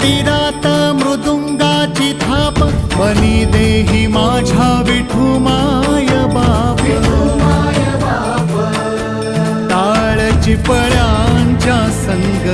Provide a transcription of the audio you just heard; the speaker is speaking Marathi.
मंदिरात मृदुंगाची थाप बनी देही माझ्या विठू माय बाप टाळ चिपळ्यांच्या संत